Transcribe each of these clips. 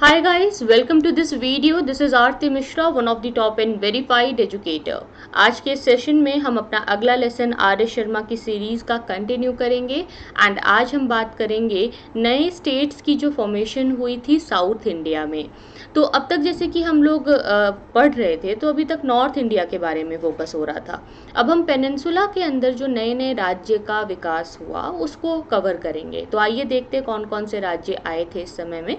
Hi guys, welcome to this video. This is Aarti Mishra, one of the top and verified educator. आज के session में हम अपना अगला लेसन आर एस शर्मा की सीरीज़ का कंटिन्यू करेंगे एंड आज हम बात करेंगे नए स्टेट्स की जो फॉर्मेशन हुई थी साउथ इंडिया में। तो अब तक जैसे कि हम लोग पढ़ रहे थे तो अभी तक नॉर्थ इंडिया के बारे में फोकस हो रहा था। अब हम पेनिनसुला के अंदर जो नए नए राज्य का विकास हुआ उसको कवर करेंगे। तो आइए देखते हैं कौन कौन से राज्य आए थे इस समय में।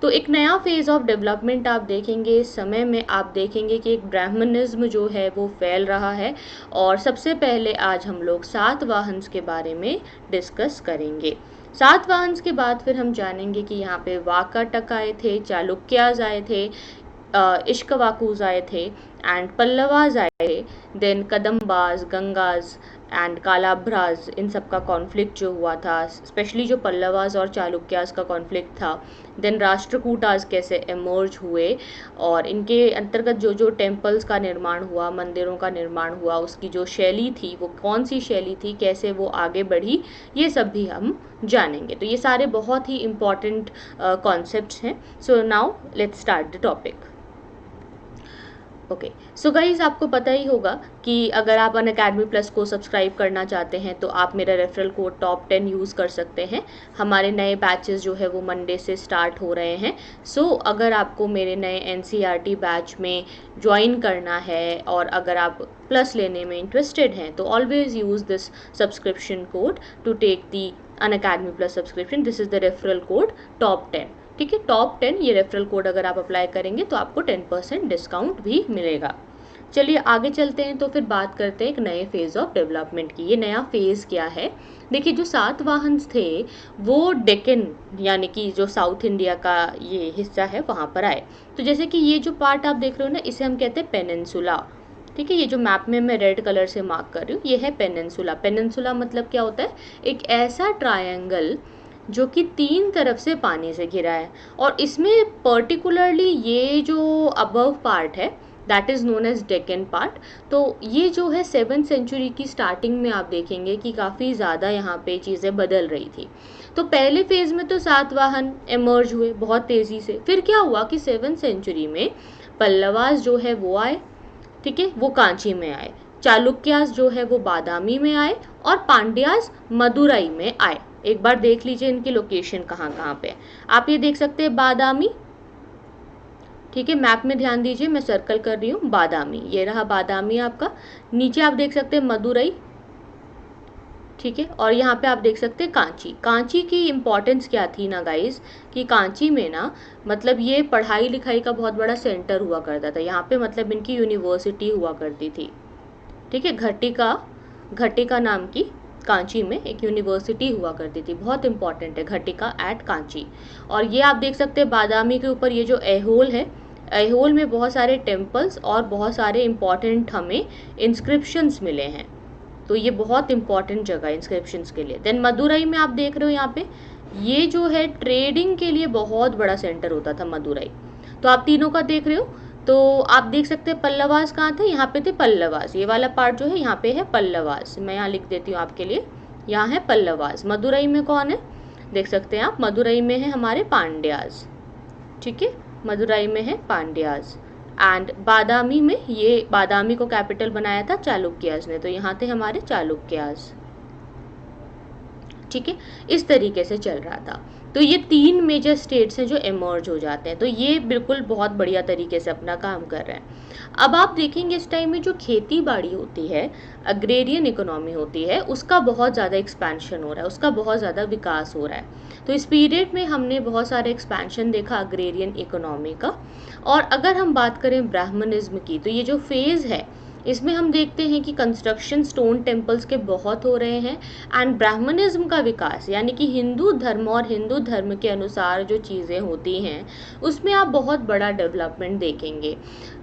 तो एक नया फेज ऑफ डेवलपमेंट आप देखेंगे इस समय में। आप देखेंगे कि एक ब्राह्मणिज्म जो है वो फैल रहा है और सबसे पहले आज हम लोग सातवाहन के बारे में डिस्कस करेंगे। सातवाहन के बाद फिर हम जानेंगे कि यहाँ पे वाकाटक आए थे, चालुक्याज आए थे, इश्कवाकूज आए थे एंड पल्लवाज आए थे, देन कदम्बाज, गंगाज एंड कालाभ्राज, इन सब का कॉन्फ्लिक्ट जो हुआ था, स्पेशली जो पल्लवाज और चालुक्याज का कॉन्फ्लिक्ट था। देन राष्ट्रकूटाज कैसे एमर्ज हुए और इनके अंतर्गत जो जो टेम्पल्स का निर्माण हुआ, मंदिरों का निर्माण हुआ, उसकी जो शैली थी वो कौन सी शैली थी, कैसे वो आगे बढ़ी, ये सब भी हम जानेंगे। तो ये सारे बहुत ही इम्पॉर्टेंट कॉन्सेप्ट्स हैं। So now let's start the topic. Okay, so guys आपको पता ही होगा कि अगर आप अनअकैडमी प्लस को सब्सक्राइब करना चाहते हैं तो आप मेरा रेफरल कोड टॉप 10 यूज़ कर सकते हैं। हमारे नए बैचेस जो है वो मंडे से स्टार्ट हो रहे हैं। सो अगर आपको मेरे नए एनसीईआरटी बैच में ज्वाइन करना है और अगर आप प्लस लेने में इंटरेस्टेड हैं तो always use this subscription code to take the Unacademy plus subscription. This is the referral code top 10। ठीक है, टॉप 10 ये रेफरल कोड अगर आप अप्लाई करेंगे तो आपको 10% डिस्काउंट भी मिलेगा। चलिए आगे चलते हैं। तो फिर बात करते हैं एक नए फेज ऑफ डेवलपमेंट की। ये नया फेज क्या है? देखिए, जो सातवाहन थे वो डेक्कन यानी कि जो साउथ इंडिया का ये हिस्सा है वहाँ पर आए। तो जैसे कि ये जो पार्ट आप देख रहे हो ना, इसे हम कहते हैं पेनिनसुला। ठीक है, ये जो मैप में मैं रेड कलर से मार्क कर रही हूँ ये है पेनिनसुला। पेनिनसुला मतलब क्या होता है? एक ऐसा ट्रायंगल जो कि 3 तरफ से पानी से घिरा है और इसमें पर्टिकुलरली ये जो अबव पार्ट है that is known as Deccan part. तो ये जो है 7th सेंचुरी की स्टार्टिंग में आप देखेंगे कि काफ़ी ज़्यादा यहाँ पे चीज़ें बदल रही थी। तो पहले फेज़ में तो सातवाहन एमर्ज हुए बहुत तेज़ी से। फिर क्या हुआ कि 7th सेंचुरी में पल्लवास जो है वो आए। ठीक है, वो कांची में आए। चालुक्यास जो है वो बादामी में आए और पांड्यास मदुरई में आए। एक बार देख लीजिए इनकी लोकेशन कहाँ कहाँ पे है। आप ये देख सकते हैं बादामी। ठीक है, मैप में ध्यान दीजिए, मैं सर्कल कर रही हूँ बादामी। ये रहा बादामी आपका। नीचे आप देख सकते हैं मदुरई। ठीक है, और यहाँ पे आप देख सकते हैं कांची। कांची की इम्पोर्टेंस क्या थी ना गाइस, कि कांची में ना मतलब ये पढ़ाई लिखाई का बहुत बड़ा सेंटर हुआ करता था। यहाँ पे मतलब इनकी यूनिवर्सिटी हुआ करती थी। ठीक है, घटिका नाम की कांची में एक यूनिवर्सिटी हुआ करती थी। बहुत इंपॉर्टेंट है घटिका एट कांची। और ये आप देख सकते हैं बादामी के ऊपर ये जो ऐहोल है, ऐहोल में बहुत सारे टेम्पल्स और बहुत सारे इम्पॉर्टेंट हमें इंस्क्रिप्शंस मिले हैं। तो ये बहुत इंपॉर्टेंट जगह इंस्क्रिप्शंस के लिए। देन मदुरई में आप देख रहे हो यहाँ पे ये जो है ट्रेडिंग के लिए बहुत बड़ा सेंटर होता था मदुरई। तो आप तीनों का देख रहे हो। तो आप देख सकते हैं पल्लवास कहाँ थे, यहाँ पे थे पल्लवास। ये वाला पार्ट जो है यहाँ पे है पल्लवास। मैं यहाँ लिख देती हूँ आपके लिए, यहाँ है पल्लवास। मदुरई में कौन है देख सकते हैं आप, मदुरई में है हमारे पांड्यास। ठीक है, मदुरई में है पांड्यास। एंड बादामी में, ये बादामी को कैपिटल बनाया था चालुक्यास ने, तो यहाँ थे हमारे चालुक्यास। ठीक है, इस तरीके से चल रहा था। तो ये 3 मेजर स्टेट्स हैं जो एमर्ज हो जाते हैं। तो ये बिल्कुल बहुत बढ़िया तरीके से अपना काम कर रहे हैं। अब आप देखेंगे इस टाइम में जो खेती बाड़ी होती है, अग्रेरियन इकोनॉमी होती है, उसका बहुत ज़्यादा एक्सपेंशन हो रहा है, उसका बहुत ज़्यादा विकास हो रहा है। तो इस पीरियड में हमने बहुत सारे एक्सपेंशन देखा अग्रेरियन इकोनॉमी का। और अगर हम बात करें ब्राह्मणिज्म की, तो ये जो फेज़ है इसमें हम देखते हैं कि कंस्ट्रक्शन स्टोन टेम्पल्स के बहुत हो रहे हैं एंड ब्राह्मणिज्म का विकास यानी कि हिंदू धर्म और हिंदू धर्म के अनुसार जो चीज़ें होती हैं उसमें आप बहुत बड़ा डेवलपमेंट देखेंगे।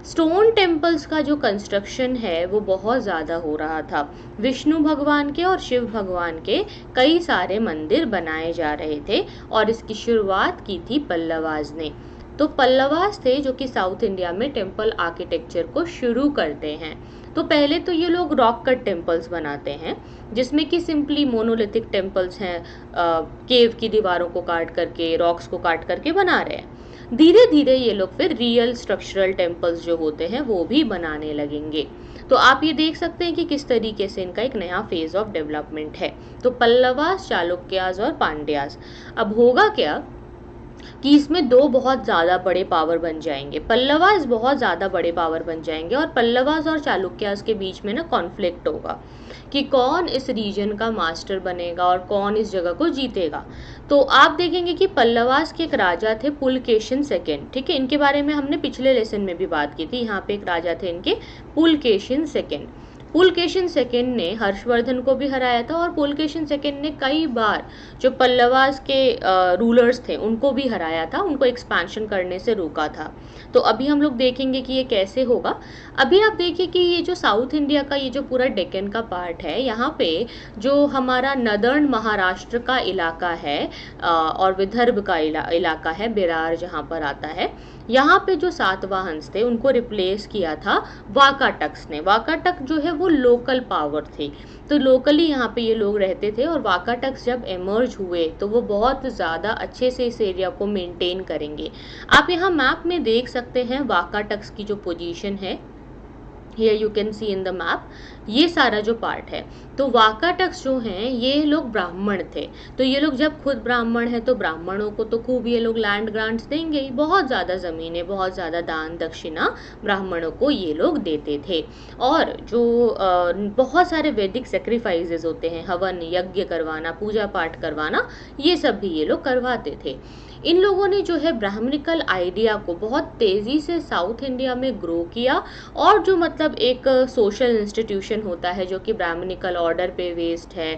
स्टोन टेम्पल्स का जो कंस्ट्रक्शन है वो बहुत ज़्यादा हो रहा था। विष्णु भगवान के और शिव भगवान के कई सारे मंदिर बनाए जा रहे थे और इसकी शुरुआत की थी पल्लवास ने। तो पल्लवास थे जो कि साउथ इंडिया में टेम्पल आर्किटेक्चर को शुरू करते हैं। तो पहले तो ये लोग रॉक कट टेम्पल्स बनाते हैं जिसमें कि सिंपली मोनोलिथिक टेम्पल्स हैं, केव की दीवारों को काट करके, रॉक्स को काट करके बना रहे हैं। धीरे धीरे ये लोग फिर रियल स्ट्रक्चरल टेम्पल्स जो होते हैं वो भी बनाने लगेंगे। तो आप ये देख सकते हैं कि किस तरीके से इनका एक नया फेज ऑफ डेवलपमेंट है। तो पल्लवास, चालुक्यास और पांड्यास। अब होगा क्या कि इसमें दो बहुत ज़्यादा बड़े पावर बन जाएंगे। पल्लवास बहुत ज़्यादा बड़े पावर बन जाएंगे और पल्लवास और चालुक्यास के बीच में ना कॉन्फ्लिक्ट होगा कि कौन इस रीजन का मास्टर बनेगा और कौन इस जगह को जीतेगा। तो आप देखेंगे कि पल्लवास के एक राजा थे पुलकेशिन सेकेंड, ठीक है, इनके बारे में हमने पिछले लेसन में भी बात की थी। यहाँ पे एक राजा थे इनके पुलकेशिन सेकेंड। पुलकेशिन सेकेंड ने हर्षवर्धन को भी हराया था और पुलकेशिन सेकेंड ने कई बार जो पल्लवास के रूलर्स थे उनको भी हराया था, उनको एक्सपेंशन करने से रोका था। तो अभी हम लोग देखेंगे कि ये कैसे होगा। अभी आप देखिए कि ये जो साउथ इंडिया का ये जो पूरा डेक्कन का पार्ट है, यहाँ पे जो हमारा नदर्न महाराष्ट्र का इलाका है और विदर्भ का इलाका है, बेरार जहाँ पर आता है, यहाँ पे जो सातवाहंस थे उनको रिप्लेस किया था वाकाटक्स ने। वाकाटक जो है वो लोकल पावर थी, तो लोकली यहाँ पे ये लोग रहते थे और वाकाटक्स जब एमर्ज हुए तो वो बहुत ज़्यादा अच्छे से इस एरिया को मेंटेन करेंगे। आप यहाँ मैप में देख सकते हैं वाकाटक्स की जो पोजीशन है, Here you can see in the map, ये सारा जो पार्ट है। तो वाकाटक्स जो हैं ये लोग ब्राह्मण थे, तो ये लोग जब खुद ब्राह्मण हैं तो ब्राह्मणों को तो खूब ये लोग लैंड ग्रांट्स देंगे ही, बहुत ज़्यादा ज़मीनें, बहुत ज़्यादा दान दक्षिणा ब्राह्मणों को ये लोग देते थे। और जो बहुत सारे वैदिक सेक्रीफाइसेस होते हैं, हवन यज्ञ करवाना, पूजा पाठ करवाना, ये सब भी ये लोग करवाते थे। इन लोगों ने जो है ब्राह्मणिकल आइडिया को बहुत तेज़ी से साउथ इंडिया में ग्रो किया और जो मतलब एक सोशल इंस्टीट्यूशन होता है जो कि ब्राह्मणिकल ऑर्डर पे बेस्ड है,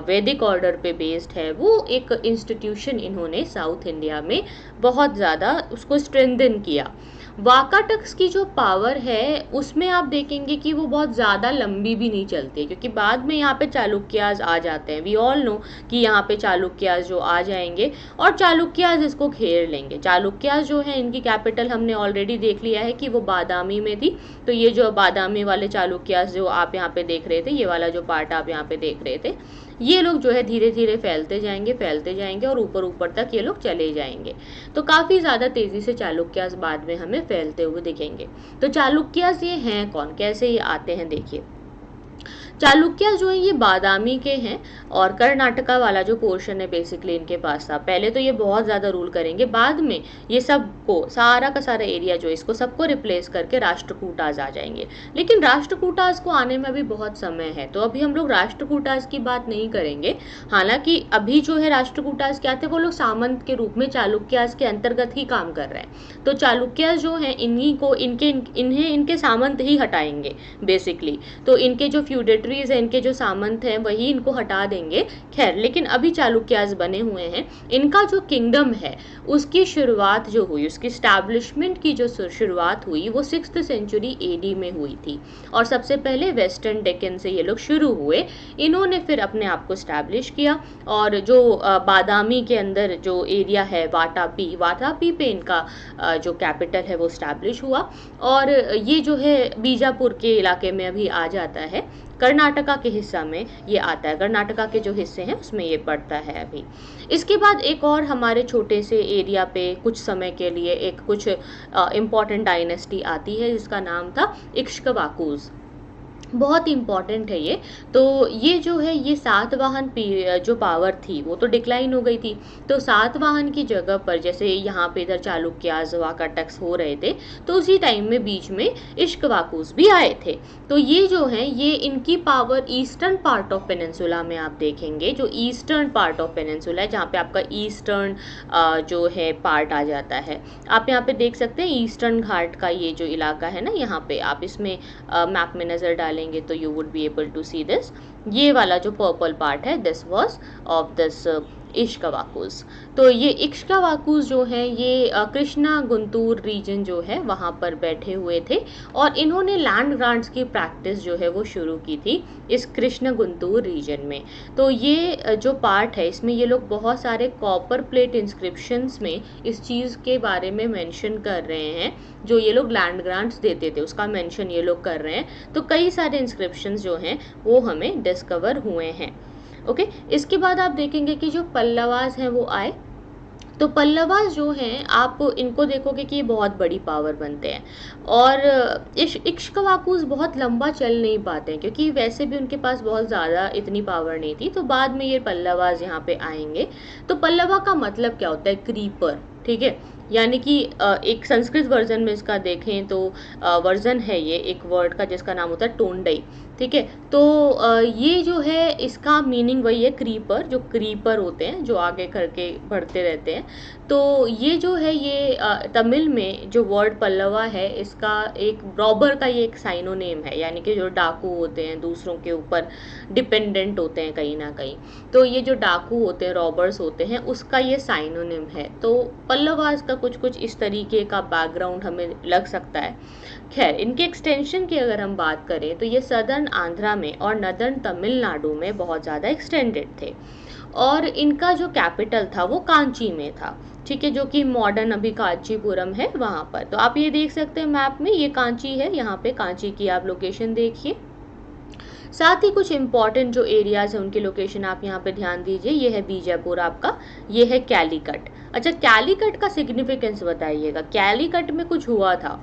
वैदिक ऑर्डर पे बेस्ड है, वो एक इंस्टीट्यूशन इन्होंने साउथ इंडिया में बहुत ज़्यादा उसको स्ट्रेंथन किया। वाकाटक्स की जो पावर है उसमें आप देखेंगे कि वो बहुत ज़्यादा लंबी भी नहीं चलती, क्योंकि बाद में यहाँ पे चालुक्यास आ जाते हैं। वी ऑल नो कि यहाँ पे चालुक्यास जो आ जाएंगे और चालुक्यास इसको घेर लेंगे। चालुक्यास जो है इनकी कैपिटल हमने ऑलरेडी देख लिया है कि वो बादामी में थी। तो ये जो बादामी वाले चालुक्यास जो आप यहाँ पे देख रहे थे, ये वाला जो पार्ट आप यहाँ पे देख रहे थे, ये लोग जो है धीरे धीरे फैलते जाएंगे और ऊपर ऊपर तक ये लोग चले जाएंगे। तो काफ़ी ज़्यादा तेज़ी से चालुक्यास बाद में हमें फैलते हुए दिखेंगे। तो चालुक्यास ये हैं कौन, कैसे ये आते हैं, देखिए। चालुक्यास जो है ये बादामी के हैं और कर्नाटका वाला जो पोर्शन है बेसिकली इनके पास था। पहले तो ये बहुत ज़्यादा रूल करेंगे, बाद में ये सबको सारा का सारा एरिया जो है इसको सबको रिप्लेस करके राष्ट्रकूटास आ जाएंगे। लेकिन राष्ट्रकूटास को आने में अभी बहुत समय है, तो अभी हम लोग राष्ट्रकूटास की बात नहीं करेंगे। हालांकि अभी जो है राष्ट्रकूटास क्या थे, वो लोग सामंत के रूप में चालुक्यास के अंतर्गत ही काम कर रहे हैं। तो चालुक्यास जो हैं इन्हीं को इन्हें इनके सामंत ही हटाएंगे बेसिकली। तो इनके जो फ्यूडेटरी है, इनके जो सामंत हैं वही इनको हटा देंगे। खैर, लेकिन अभी चालुक्यास बने हुए हैं। इनका जो किंगडम है उसकी शुरुआत जो हुई, उसकी स्टैब्लिशमेंट की जो शुरुआत हुई वो 6th सेंचुरी एडी में हुई थी। और सबसे पहले वेस्टर्न डेक्कन से ये लोग शुरू हुए। इन्होंने फिर अपने आप को स्टैब्लिश किया और जो बादामी के अंदर जो एरिया है वाटापी पे इनका जो कैपिटल है वो स्टैब्लिश हुआ। और ये जो है बीजापुर के इलाके में अभी आ जाता है, कर्नाटका के हिस्सा में ये आता है, कर्नाटका के जो हिस्से हैं उसमें ये पड़ता है अभी। इसके बाद एक और हमारे छोटे से एरिया पे कुछ समय के लिए एक कुछ इम्पॉर्टेंट डायनेस्टी आती है जिसका नाम था इक्ष्वाकुस। बहुत इम्पॉर्टेंट है ये। तो ये जो है ये सातवाहन जो पावर थी वो तो डिक्लाइन हो गई थी। तो सातवाहन की जगह पर जैसे यहाँ पे इधर चालुक्यास वाकाटक्स हो रहे थे, तो उसी टाइम में बीच में इक्ष्वाकुस भी आए थे। तो ये जो है ये इनकी power eastern part of peninsula में आप देखेंगे, जो ईस्टर्न पार्ट ऑफ पेनिनसुला है जहाँ पे आपका ईस्टर्न जो है पार्ट आ जाता है। आप यहाँ पे देख सकते हैं ईस्टर्न घाट का ये जो इलाका है ना, यहाँ पे आप इसमें मैप में नज़र डालें तो you would be able to see this। ये वाला जो पर्पल पार्ट है this was of this इक्ष्वाकुस। तो ये इक्ष्वाकुस जो है ये कृष्णा गुंटूर रीजन जो है वहाँ पर बैठे हुए थे और इन्होंने लैंड ग्रांट्स की प्रैक्टिस जो है वो शुरू की थी इस कृष्ण गुंटूर रीजन में। तो ये जो पार्ट है इसमें ये लोग बहुत सारे कॉपर प्लेट इंस्क्रिप्शंस में इस चीज़ के बारे में मेंशन कर रहे हैं, जो ये लोग लैंड ग्रांट्स देते थे उसका मेंशन ये लोग कर रहे हैं। तो कई सारे इंस्क्रिप्शंस जो हैं वो हमें डिस्कवर हुए हैं। ओके, इसके बाद आप देखेंगे कि जो पल्लवास हैं वो आए। तो पल्लवास जो हैं आप इनको देखोगे कि ये बहुत बड़ी पावर बनते हैं, और इक्ष्वाकुस बहुत लंबा चल नहीं पाते हैं क्योंकि वैसे भी उनके पास बहुत ज़्यादा इतनी पावर नहीं थी, तो बाद में ये पल्लवास यहाँ पे आएंगे। तो पल्लवा का मतलब क्या होता है? क्रीपर, ठीक है। यानी कि एक संस्कृत वर्जन में इसका देखें तो वर्जन है ये एक वर्ड का जिसका नाम होता है टोंडई, ठीक है। तो ये जो है इसका मीनिंग वही है, क्रीपर, जो क्रीपर होते हैं जो आगे करके बढ़ते रहते हैं। तो ये जो है ये तमिल में जो वर्ड पल्लवा है इसका एक रॉबर का ये एक साइनोनेम है, यानी कि जो डाकू होते हैं, दूसरों के ऊपर डिपेंडेंट होते हैं कहीं ना कहीं, तो ये जो डाकू होते हैं, रॉबर्स होते हैं, उसका ये साइनोनिम है। तो पल्लवास का कुछ कुछ इस तरीके का बैकग्राउंड हमें लग सकता है। खैर, इनके एक्सटेंशन की अगर हम बात करें तो ये सदर्न आंध्रा में और नदर्न तमिलनाडु में बहुत ज़्यादा एक्सटेंडेड थे, और इनका जो कैपिटल था वो कांची में था, ठीक है, जो कि मॉडर्न अभी कांचीपुरम है वहाँ पर। तो आप ये देख सकते हैं मैप में, ये कांची है, यहाँ पे कांची की आप लोकेशन देखिए। साथ ही कुछ इंपॉर्टेंट जो एरियाज हैं उनकी लोकेशन आप यहाँ पे ध्यान दीजिए। ये है बीजापुर आपका, ये है कैलीकट। अच्छा, कैलीकट का सिग्निफिकेंस बताइएगा, कैलीकट में कुछ हुआ था,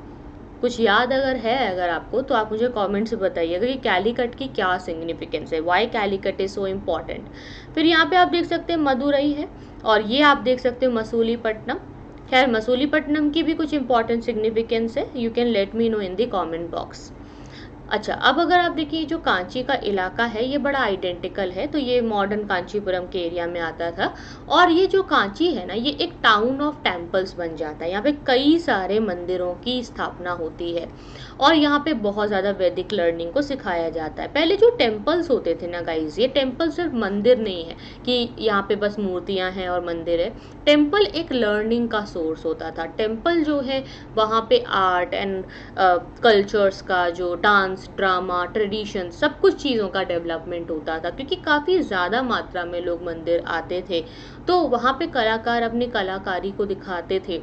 कुछ याद अगर है अगर आपको तो आप मुझे कमेंट से बताइएगा कि कैलीकट की क्या सिग्निफिकेंस है, why Calicut is so important. फिर यहाँ पे आप देख सकते हैं मदुरई है, और ये आप देख सकते हो मसूलीपट्टनम। खैर, मसूलीपट्टनम की भी कुछ इंपॉर्टेंट सिग्निफिकेंस है, you can let me know in the comment box. अच्छा, अब अगर आप देखिए जो कांची का इलाका है ये बड़ा आइडेंटिकल है, तो ये मॉडर्न कांचीपुरम के एरिया में आता था, और ये जो कांची है ना ये एक टाउन ऑफ टेम्पल्स बन जाता है। यहाँ पे कई सारे मंदिरों की स्थापना होती है, और यहाँ पे बहुत ज़्यादा वैदिक लर्निंग को सिखाया जाता है। पहले जो टेम्पल्स होते थे ना गाइज, ये टेम्पल सिर्फ मंदिर नहीं है कि यहाँ पे बस मूर्तियाँ हैं और मंदिर है। टेम्पल एक लर्निंग का सोर्स होता था। टेम्पल जो है वहाँ पे आर्ट एंड कल्चर्स का, जो डांस, ड्रामा, ट्रेडिशन, सब कुछ चीज़ों का डेवलपमेंट होता था, क्योंकि काफ़ी ज़्यादा मात्रा में लोग मंदिर आते थे, तो वहाँ पे कलाकार अपनी कलाकारी को दिखाते थे,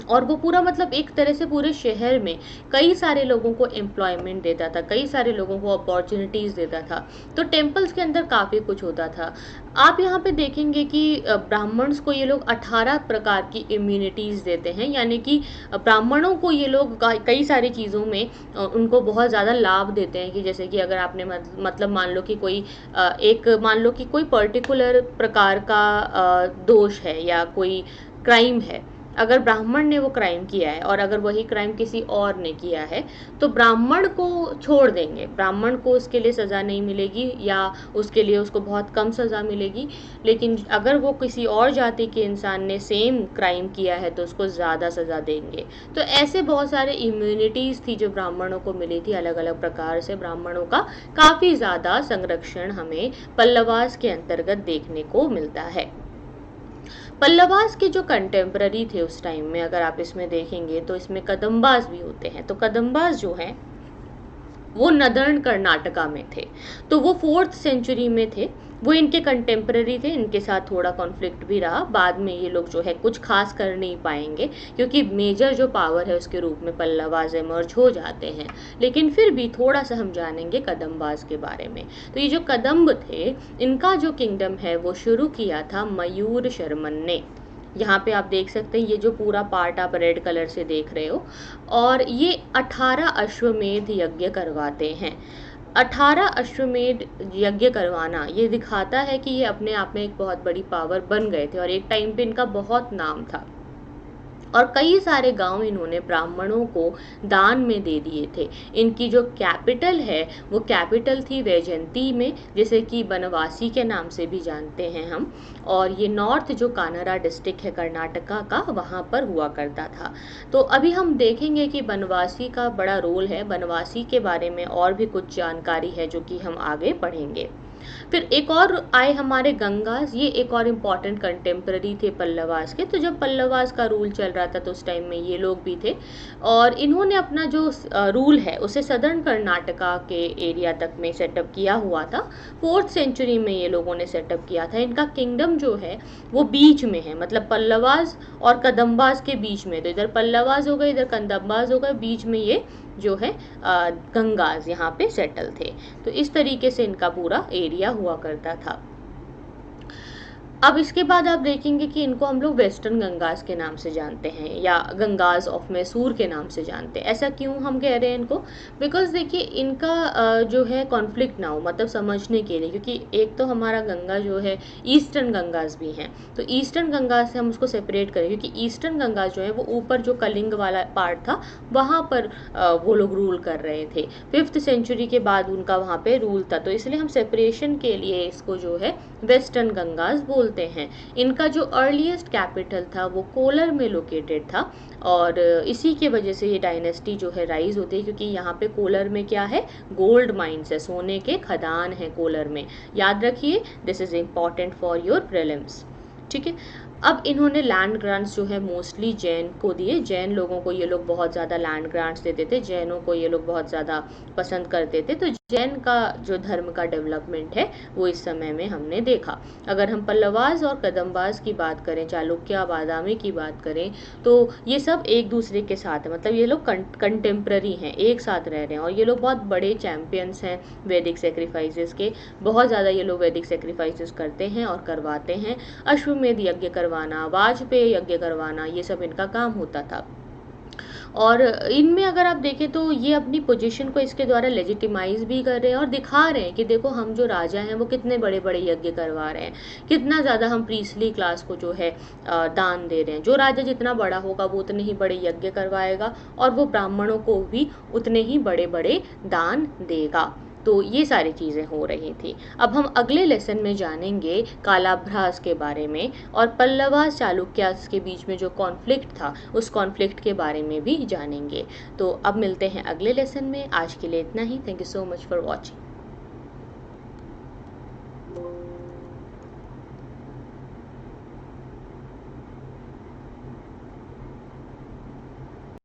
और वो पूरा मतलब एक तरह से पूरे शहर में कई सारे लोगों को एम्प्लॉयमेंट देता था, कई सारे लोगों को अपॉर्चुनिटीज़ देता था। तो टेम्पल्स के अंदर काफ़ी कुछ होता था। आप यहाँ पे देखेंगे कि ब्राह्मण्स को ये लोग 18 प्रकार की इम्यूनिटीज़ देते हैं, यानी कि ब्राह्मणों को ये लोग कई सारी चीज़ों में उनको बहुत ज़्यादा लाभ देते हैं, कि जैसे कि अगर आपने मतलब मान लो कि कोई मान लो कि कोई पर्टिकुलर प्रकार का दोष है या कोई क्राइम है, अगर ब्राह्मण ने वो क्राइम किया है और अगर वही क्राइम किसी और ने किया है, तो ब्राह्मण को छोड़ देंगे, ब्राह्मण को उसके लिए सज़ा नहीं मिलेगी, या उसके लिए उसको बहुत कम सज़ा मिलेगी। लेकिन अगर वो किसी और जाति के इंसान ने सेम क्राइम किया है तो उसको ज़्यादा सज़ा देंगे। तो ऐसे बहुत सारे इम्यूनिटीज़ थी जो ब्राह्मणों को मिली थी, अलग अलग प्रकार से ब्राह्मणों का काफ़ी ज़्यादा संरक्षण हमें पल्लवास के अंतर्गत देखने को मिलता है। पल्लवास के जो कंटेम्प्ररी थे उस टाइम में, अगर आप इसमें देखेंगे तो इसमें कदम्बास भी होते हैं। तो कदम्बास जो हैं वो नदर्न कर्नाटका में थे, तो वो 4th सेंचुरी में थे, वो इनके कंटेम्प्ररी थे। इनके साथ थोड़ा कॉन्फ्लिक्ट भी रहा, बाद में ये लोग जो है कुछ खास कर नहीं पाएंगे, क्योंकि मेजर जो पावर है उसके रूप में पल्लवास इमर्ज हो जाते हैं। लेकिन फिर भी थोड़ा सा हम जानेंगे कदम्बास के बारे में। तो ये जो कदम्ब थे, इनका जो किंगडम है वो शुरू किया था मयूर शर्मन ने। यहाँ पे आप देख सकते हैं ये जो पूरा पार्ट आप रेड कलर से देख रहे हो, और ये 18 अश्वमेध यज्ञ करवाते हैं। 18 अश्वमेध यज्ञ करवाना ये दिखाता है कि ये अपने आप में एक बहुत बड़ी पावर बन गए थे, और एक टाइम पे इनका बहुत नाम था, और कई सारे गांव इन्होंने ब्राह्मणों को दान में दे दिए थे। इनकी जो कैपिटल है वो कैपिटल थी वैजयंती में, जिसे कि बनवासी के नाम से भी जानते हैं हम, और ये नॉर्थ जो कानरा डिस्ट्रिक्ट है कर्नाटका का, वहाँ पर हुआ करता था। तो अभी हम देखेंगे कि बनवासी का बड़ा रोल है, बनवासी के बारे में और भी कुछ जानकारी है जो कि हम आगे पढ़ेंगे। फिर एक और आए हमारे गंगास, ये एक और इम्पॉर्टेंट कंटेम्प्ररी थे पल्लवास के। तो जब पल्लवास का रूल चल रहा था तो उस टाइम में ये लोग भी थे, और इन्होंने अपना जो रूल है उसे सदर्न कर्नाटका के एरिया तक में सेटअप किया हुआ था। 4th सेंचुरी में ये लोगों ने सेटअप किया था। इनका किंगडम जो है वो बीच में है, मतलब पल्लवास और कदम्बास के बीच में। तो इधर पल्लवास हो गए, इधर कदम्बास हो गए, बीच में ये जो है गंगास यहाँ पे सेटल थे। तो इस तरीके से इनका पूरा एरिया हुआ करता था। अब इसके बाद आप देखेंगे कि इनको हम लोग वेस्टर्न गंगास के नाम से जानते हैं या गंगास ऑफ मैसूर के नाम से जानते हैं। ऐसा क्यों हम कह रहे हैं इनको? बिकॉज देखिए इनका जो है कॉन्फ्लिक्ट ना हो, मतलब समझने के लिए, क्योंकि एक तो हमारा गंगा जो है ईस्टर्न गंगास भी हैं, तो ईस्टर्न गंगास से हम उसको सेपरेट करें, क्योंकि ईस्टर्न गंगास जो है वो ऊपर जो कलिंग वाला पार्ट था वहाँ पर वो लोग रूल कर रहे थे। 5th सेंचुरी के बाद उनका वहाँ पे रूल था, तो इसलिए हम सेपरेशन के लिए इसको जो है वेस्टर्न गंगास बोलते हैं। इनका जो अर्लीस्ट कैपिटल था वो कोलर में लोकेटेड था, और इसी की वजह से ये डायनेस्टी जो है राइज होती है, क्योंकि यहाँ पे कोलर में क्या है, गोल्ड माइंस है, सोने के खदान है कोलर में। याद रखिए, this is important for your prelims. ठीक है। अब इन्होंने लैंड ग्रांट्स जो है मोस्टली जैन को दिए। जैन लोगों को ये लोग बहुत ज़्यादा लैंड ग्रांट्स देते थे, जैनों को ये लोग बहुत ज़्यादा पसंद करते थे, तो जैन का जो धर्म का डेवलपमेंट है वो इस समय में हमने देखा। अगर हम पल्लवास और कदम्बास की बात करें, चालुक्य बादामी की बात करें, तो ये सब एक दूसरे के साथ है, मतलब ये लोग कंटेम्प्ररी हैं, एक साथ रह रहे हैं, और ये लोग बहुत बड़े चैम्पियंस हैं वैदिक सेक्रीफाइसेस के। बहुत ज़्यादा ये लोग वैदिक सेक्रीफाइसेस करते हैं और करवाते हैं। अश्वमेध यज्ञ करवाना, वाजपेय यज्ञ करवाना, ये सब इनका काम होता था। और इनमें अगर आप देखें तो ये अपनी पोजीशन को इसके द्वारा लेजिटिमाइज भी कर रहे हैं और दिखा रहे हैं कि देखो हम जो राजा हैं वो कितने बड़े बड़े यज्ञ करवा रहे हैं, कितना ज़्यादा हम प्रीस्टली क्लास को जो है दान दे रहे हैं। जो राजा जितना बड़ा होगा वो उतने ही बड़े यज्ञ करवाएगा, और वो ब्राह्मणों को भी उतने ही बड़े बड़े दान देगा। तो ये सारी चीज़ें हो रही थी। अब हम अगले लेसन में जानेंगे कालाभ्रास के बारे में, और पल्लवास चालुक्यास के बीच में जो कॉन्फ्लिक्ट था उस कॉन्फ्लिक्ट के बारे में भी जानेंगे। तो अब मिलते हैं अगले लेसन में। आज के लिए इतना ही। Thank you so much for watching.